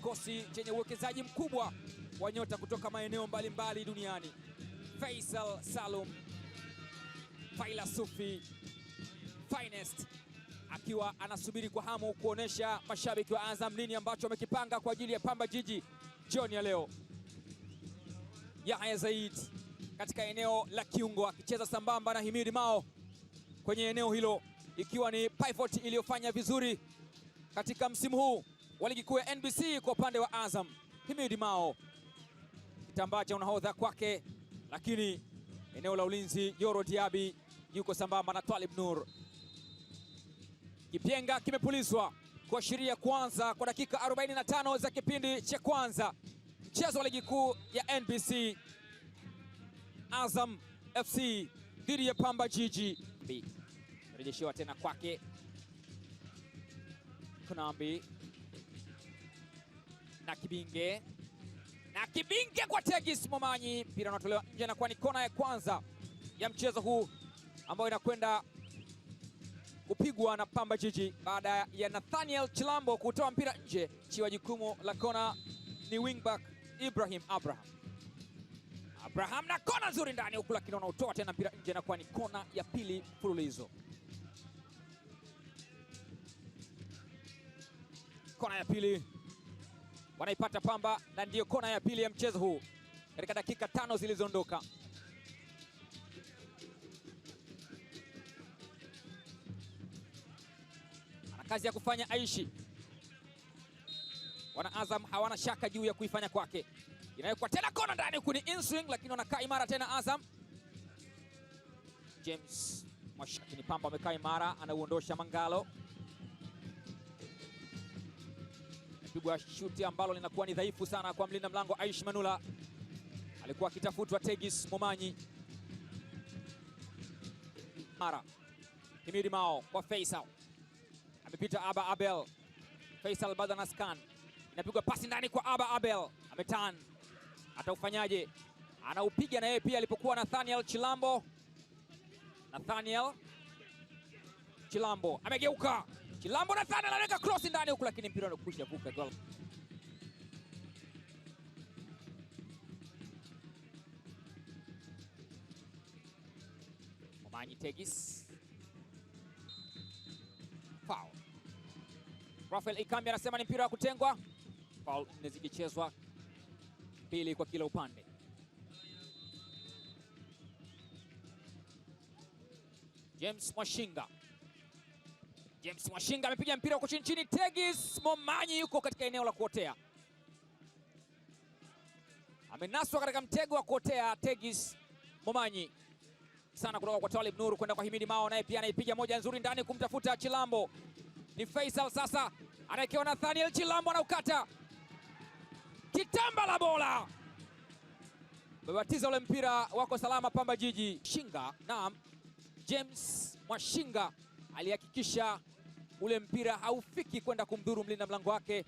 kikosi chenye uwekezaji mkubwa wa nyota kutoka maeneo mbalimbali duniani. Faisal Salum Failasufi Finest akiwa anasubiri kwa hamu kuonesha mashabiki wa Azam nini ambacho wamekipanga kwa ajili ya Pamba Jiji jioni ya leo. Yahya Zaid katika eneo la kiungo akicheza sambamba na Himidi Mao kwenye eneo hilo, ikiwa ni pivot iliyofanya vizuri katika msimu huu wa ligi kuu ya NBC kwa upande wa Azam. Himidi Mao kitambaa cha unahodha kwake, lakini eneo la ulinzi Yoro Diaby yuko sambamba na Twalib Nur. Kipenga kimepulizwa kuashiria kuanza kwa dakika 45 za kipindi cha kwanza mchezo wa ligi kuu ya NBC, Azam FC dhidi ya Pamba Jiji. Rejeshewa tena kwake Kunambi na Kibinge kwa Tegis Momanyi. Mpira unatolewa nje na kwa ni kona ya kwanza ya mchezo huu ambayo inakwenda kupigwa na Pamba Jiji baada ya Nathaniel Chilambo kutoa mpira nje. Chiwa jukumu la kona ni wingback Ibrahim Abraham na kona nzuri ndani huku, lakini wanaotoa tena mpira nje na kwa ni kona ya pili mfululizo. Kona ya pili wanaipata Pamba na ndiyo kona ya pili ya mchezo huu katika dakika 5 zilizoondoka. Ana kazi ya kufanya Aishi. Wana Azam hawana shaka juu ya kuifanya kwake. Inawekwa tena kona ndani huku ni in-swing, lakini wanakaa imara tena Azam. James Mwashaki ni Pamba wamekaa imara, anauondosha Mangalo. Pigwa shuti ambalo linakuwa ni dhaifu sana kwa mlinda mlango Aishi Manula. Alikuwa akitafutwa Tegis Momanyi. Mara Himidi Mao kwa Faisal. Amepita Aba Abel. Faisal Badanaskan. Inapigwa pasi ndani kwa Aba Abel. Ametan. Ataufanyaje? Anaupiga na yeye pia alipokuwa Nathaniel Chilambo. Nathaniel Chilambo amegeuka. Chilambo Nathaniel anaweka cross ndani huku, lakini mpira unakwisha vuka goal. Momanyi Tegis. Foul. Rafael Ikambi anasema ni mpira wa kutengwa. Foul zikichezwa, 2 kwa kila upande. James Mwashinga amepiga mpira huko chini. Tegis Momanyi yuko katika eneo la kuotea. Amenaswa katika mtego wa kuotea Tegis Momanyi. Sana kutoka kwa Twalib Nur kwenda kwa Himidi Mao, naye pia anaipiga moja nzuri ndani kumtafuta Chilambo. Ni Faisal sasa anaekewa Nathaniel Chilambo, anaukata. Kitamba la bola. Bebatiza ule mpira, wako salama Pamba Jiji. Naam. James Mwashinga alihakikisha ule mpira haufiki kwenda kumdhuru mlinda mlango wake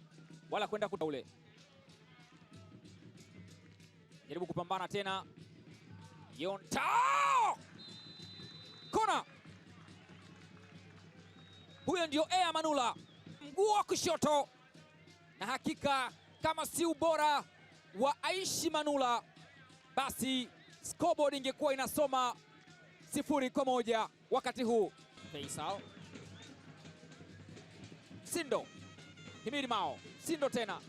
wala kwenda ule. Jaribu kupambana tena. Yontao! Kona! Huyo ndio Ea Manula, mguu wa kushoto. Na hakika kama si ubora wa Aishi Manula, basi scoreboard ingekuwa inasoma 0-1 wakati huu. Faisal Msindo. Himidi Mao. Msindo tena.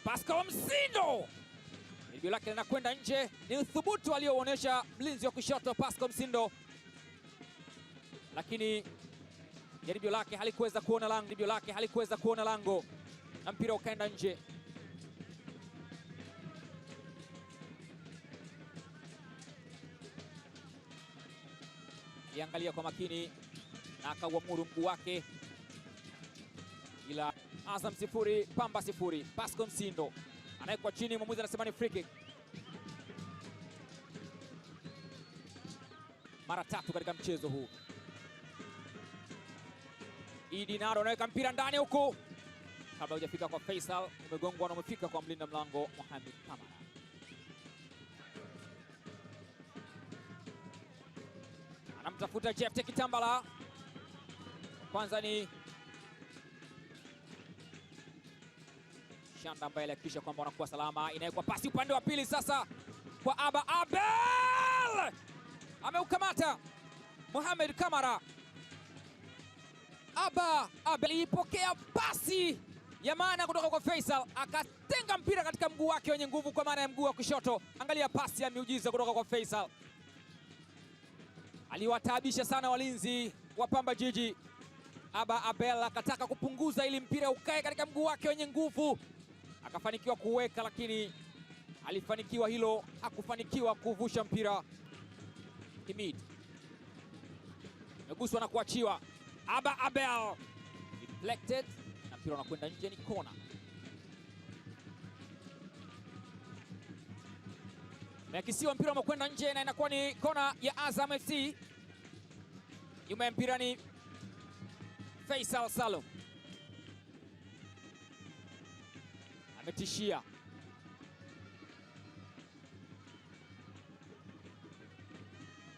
Pascal Msindo. Jaribio lake linakwenda nje. Ni uthubutu alioonyesha mlinzi wa kushoto Pascal Msindo, lakini jaribio lake halikuweza kuona lango. Na mpira ukaenda nje. Aliangalia kwa makini na akauamuru mguu wake. Ila Azam 0 Pamba 0. Pascal Msindo anawekwa chini, mwamuzi anasema ni free kick. Mara 3 katika mchezo huu. Idi Naro anaweka mpira ndani huko. Kabla hujafika kwa Faisal, umegongwa na umefika kwa mlinda mlango Mohamed Kamara. Anamtafuta Jefte Kitambala. Kwanza ni Shanda ambaye alihakikisha kwamba wanakuwa salama. Inawekwa pasi upande wa pili sasa kwa Aba Abel, ameukamata Mohamed Kamara. Aba Abel ilipokea pasi ya maana kutoka kwa Faisal, akatenga mpira katika mguu wake wenye nguvu, kwa maana ya mguu wa kushoto. Angalia pasi ya miujiza kutoka kwa Faisal, aliwataabisha sana walinzi wa Pamba Jiji. Aba Abel akataka kupunguza ili mpira ukae katika mguu wake wenye nguvu, akafanikiwa kuweka, lakini alifanikiwa hilo, hakufanikiwa kuvusha mpira. Himid meguswa na kuachiwa. Aba Abel deflected na mpira unakwenda nje, ni kona. Meakisiwa mpira umekwenda nje na inakuwa ni kona ya Azam FC. Nyuma ya mpira ni Faisal Salum, ametishia.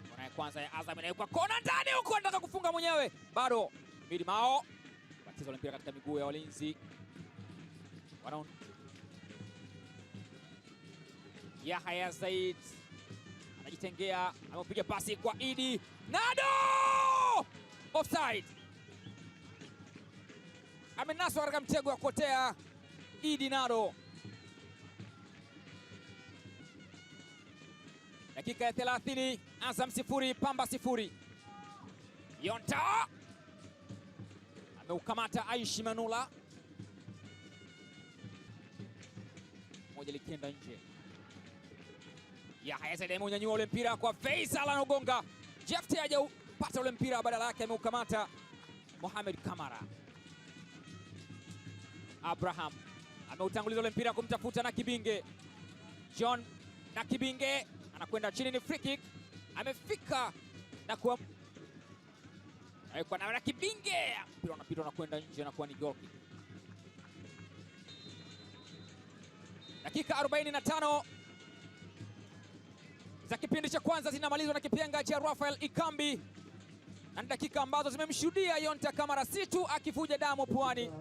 Kona ya kwanza ya Azam inawekwa kona ndani huko, anataka kufunga mwenyewe, bado Midi Mao batiza mpira katika miguu ya walinzi. Yahya Zaid anajitengea, amepiga pasi kwa Idi Nado, offside. Amenaswa katika mtego wa kuotea Idi Nado. Dakika ya 30, Azam 0 Pamba 0. Yonta ameukamata Aishi Manula, moja likienda nje. Yahya Zaid amenyanyua ule mpira kwa Faisal, anagonga. Jefte hajaupata ule mpira, badala yake ameukamata Mohamed Kamara. Abraham ameutanguliza ule mpira kumtafuta Nakibinge. John Nakibinge anakwenda chini, ni free kick. Amefika na kwa Nakibinge, mpira unapita unakwenda nje na kuwa ni goal kick. Dakika 45 za kipindi cha kwanza zinamalizwa na kipenga cha Rafael Ikambi, na dakika ambazo zimemshuhudia Yonta Kamara si tu akivuja damu puani,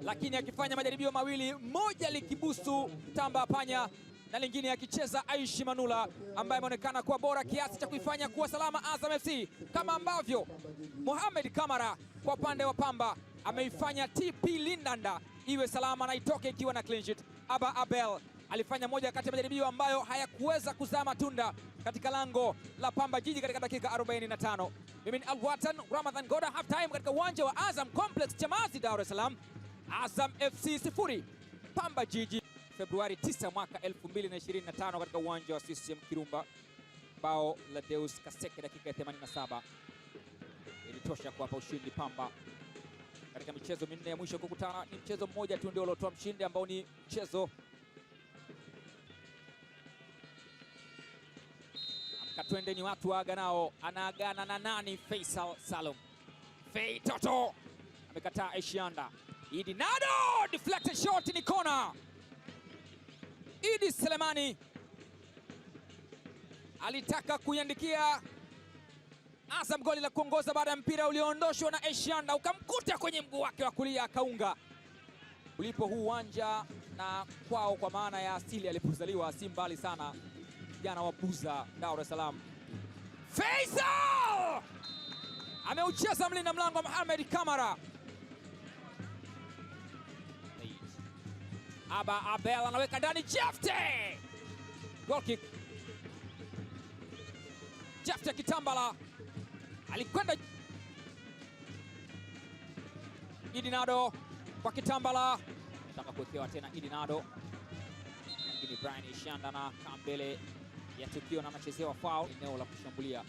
lakini akifanya majaribio mawili, moja likibusu Tamba Panya na lingine akicheza Aishi Manula, ambaye ameonekana kuwa bora kiasi cha kuifanya kuwa salama Azam FC, kama ambavyo Mohamed Kamara kwa upande wa Pamba ameifanya TP Lindanda iwe salama na itoke ikiwa na clean sheet. Aba Abel alifanya moja kati ya majaribio ambayo hayakuweza kuzaa matunda katika lango la Pamba Jiji katika dakika 45. Mimi ni Alwatan Ramadhan Goda, half time katika uwanja wa Azam Complex Chamazi, Dar es Salaam. Azam FC 0 Pamba Jiji, Februari 9 mwaka 2025 katika uwanja wa CCM Kirumba. Bao la Deus Kaseke dakika ya 87 ilitosha kuwapa ushindi Pamba. Katika michezo minne ya mwisho kukutana, ni mchezo mmoja tu ndio uliotoa mshindi, ambao ni mchezo Katwende. Ni watu waaga nao, anaagana na nani? Faisal Salum. Fei Toto amekataa Eshianda. Idi Nado, deflected shot, ni kona. Idi Selemani alitaka kuiandikia Azam goli la kuongoza baada ya mpira ulioondoshwa na Eshianda ukamkuta kwenye mguu wake wa kulia, akaunga. Ulipo huu uwanja na kwao, kwa maana ya asili alipozaliwa, si mbali sana, jana wa Buza, Dar es Salaam. Faisal ameucheza mlinda mlango Mohamed Kamara. Aba Abel anaweka ndani, Jefte, goal kick. Jefte Kitambala alikwenda, Idi Nado kwa Kitambala, nataka kuwekewa tena Idi Nado, lakini Brian Ishanda na kambele ya tukio na anachezewa foul eneo la kushambulia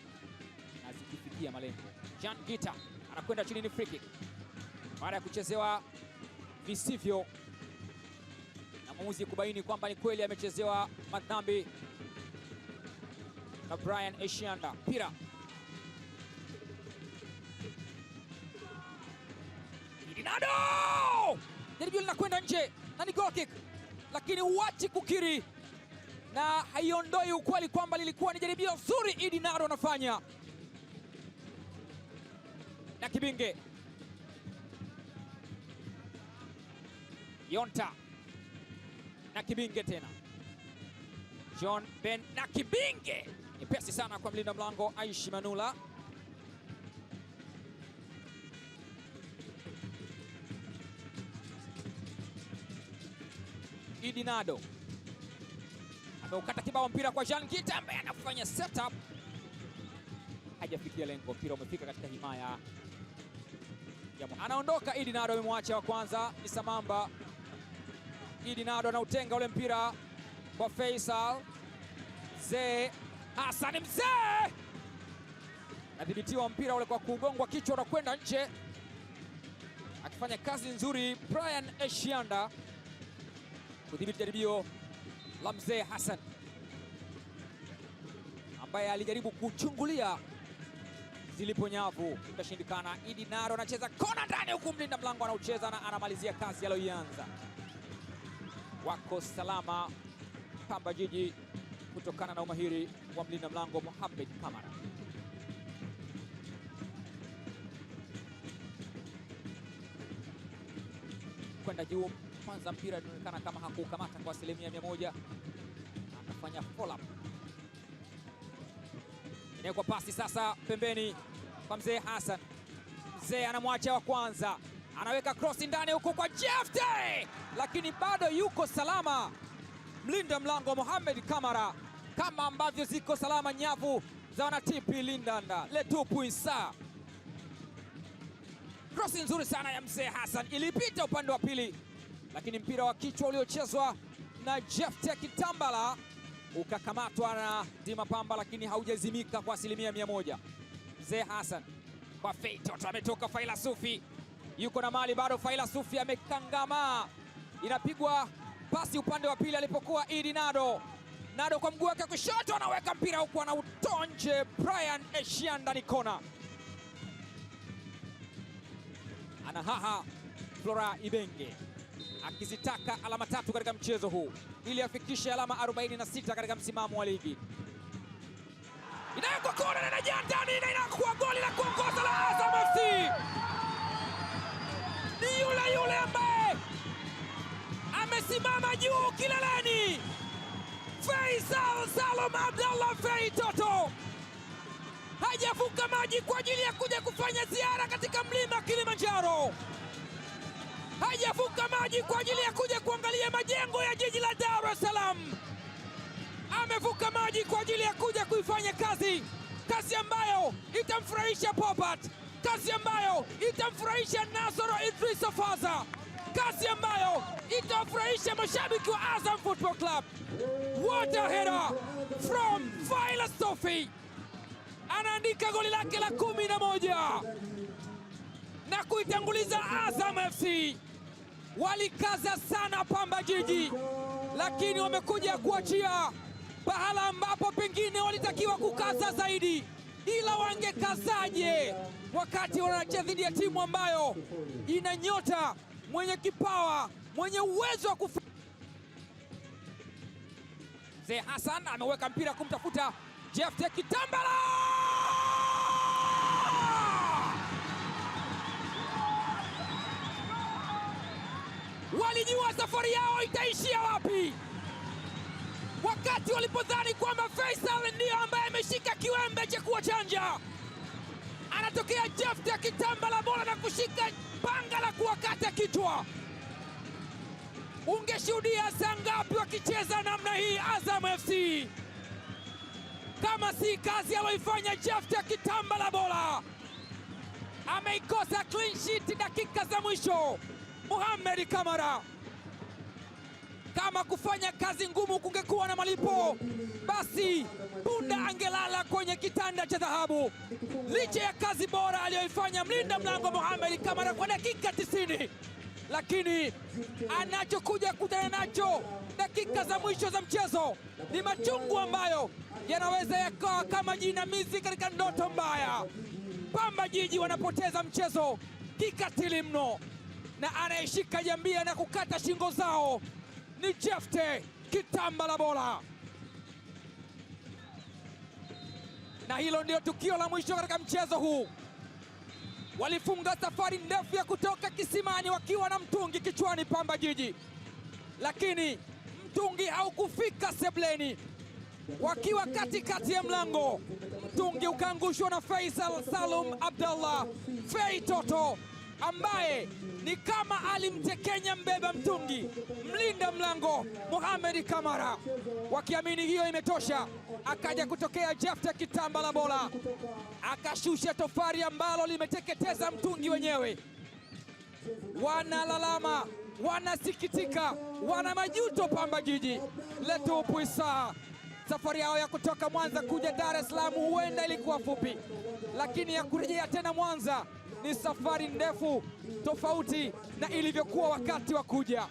na zikifikia malengo. Jan Gita anakwenda chini, ni free kick baada ya kuchezewa visivyo na mwamuzi kubaini kwamba ni kweli amechezewa madhambi na Brian Ishanda. Pira Idinado, jaribio linakwenda nje na ni goal kick, lakini huachi kukiri na haiondoi ukweli kwamba lilikuwa ni jaribio zuri Idi Nado anafanya. Na Kibinge Yonta Nakibinge tena. John Ben Nakibinge. Ni pesi sana kwa mlinda mlango Aishi Manula. Idi Nado ameukata kibao mpira kwa Jean Gita ambaye anafanya setup. Hajafikia lengo, mpira umefika katika himaya. Anaondoka Idi Nado, amemwacha wa kwanza ni Samamba. Idi Nado anautenga ule mpira kwa Faisal. Mzee Hassan, Mzee nadhibitiwa mpira ule kwa kugongwa kichwa na kwenda nje, akifanya kazi nzuri Brian Eshianda kudhibiti jaribio la Mzee Hassan ambaye alijaribu kuchungulia zilipo nyavu, ikashindikana. Idi Nado anacheza kona ndani, huku mlinda mlango anaucheza na anamalizia kazi aliyoianza. Wako salama Pamba Jiji kutokana na umahiri wa mlinda mlango Mohamed Kamara. Kwenda juu kwanza, mpira inaonekana kama hakukamata kwa 100%. Anafanya follow up. Inawekwa pasi sasa pembeni kwa Mzee Hassan. Mzee anamwacha wa kwanza, anaweka cross ndani huko kwa Jefte, lakini bado yuko salama mlinda mlango Mohamed Kamara, kama ambavyo ziko salama nyavu za wanatipi Lindanda Letupuisa. Cross nzuri sana ya Mzee Hassan ilipita upande wa pili, lakini mpira wa kichwa uliochezwa na Jefte Kitambala ukakamatwa na Dima Pamba, lakini haujazimika kwa 100%. Mzee Hassan kwa Feitoto, ametoka Faila Sufi, yuko na mali bado. Faila Sufi amekangama, inapigwa pasi upande wa pili alipokuwa Idi Nado. Nado kwa mguu wake kushoto anaweka mpira huku anautoa nje. Brian Eshianda ni kona. Anahaha Flora Ibenge akizitaka alama 3 katika mchezo huu ili afikishe alama 46 katika msimamo wa ligi. Inawekwa kona na inajaa ndani na inakuwa goli la kuongoza la Azam FC. Ni yule ambaye amesimama juu kileleni, Faisal Salum Abdallah Feitoto. Hajavuka maji kwa ajili ya kuja kufanya ziara katika mlima Kilimanjaro. Hajavuka maji kwa ajili ya kuja kuangalia majengo ya jiji la Dar es Salaam. Amevuka maji kwa ajili ya kuja kuifanya kazi ambayo itamfurahisha Popat, kazi ambayo itamfurahisha Nasoro Idrissa Faza, kazi ambayo itawafurahisha mashabiki wa Azam Football Club. What a header from Faila Sufi, anaandika goli lake la 11 na kuitanguliza Azam FC. Walikaza sana Pamba Jiji, lakini wamekuja kuachia pahala ambapo pengine walitakiwa kukaza zaidi. Ila wangekazaje wakati wanacheza dhidi ya timu ambayo ina nyota, mwenye kipawa, mwenye uwezo wa kufanya. Mzee Hassan ameweka mpira kumtafuta Jefte Kitambala. Walijua safari yao itaishia wapi wakati walipodhani kwamba Faisal ndiyo ambaye ameshika kiwembe cha kuwachanja. Anatokea Jefte Kitambala bola na kushika panga la kuwakata kichwa. Ungeshuhudia saa ngapi wakicheza namna hii Azam FC kama si kazi aliyoifanya Jefte Kitambala bola. Ameikosa clean sheet dakika za mwisho Mohamed Kamara. Kama kufanya kazi ngumu kungekuwa na malipo, basi punda angelala kwenye kitanda cha dhahabu. Licha ya kazi bora aliyoifanya mlinda mlango Mohamed Kamara kwa dakika 90, lakini anachokuja kutana nacho dakika za mwisho za mchezo ni machungu ambayo yanaweza yakawa kama jinamizi katika ndoto mbaya. Pamba Jiji wanapoteza mchezo kikatili mno, na anayeshika jambia na kukata shingo zao ni Jefte Kitambala bola. Na hilo ndio tukio la mwisho katika mchezo huu. Walifunga safari ndefu ya kutoka kisimani wakiwa na mtungi kichwani Pamba Jiji, lakini mtungi haukufika sebleni. Wakiwa katikati ya mlango, mtungi ukaangushwa na Faisal Salum Abdallah Fei Toto, ambaye ni kama alimtekenya mbeba mtungi mlinda mlango Mohamed Kamara. Wakiamini hiyo imetosha, akaja kutokea Jafta Kitambala Bola, akashusha tofari ambalo limeteketeza mtungi wenyewe. Wanalalama, wanasikitika, wana majuto Pamba Jiji. Leto Puisa, safari yao ya kutoka Mwanza kuja Dar es Salaam huenda ilikuwa fupi, lakini ya kurejea tena Mwanza ni safari ndefu, tofauti na ilivyokuwa wakati wa kuja.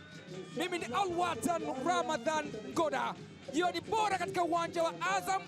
Mimi ni Alwatan Ramadhan Ngoda, jioni bora katika uwanja wa Azam.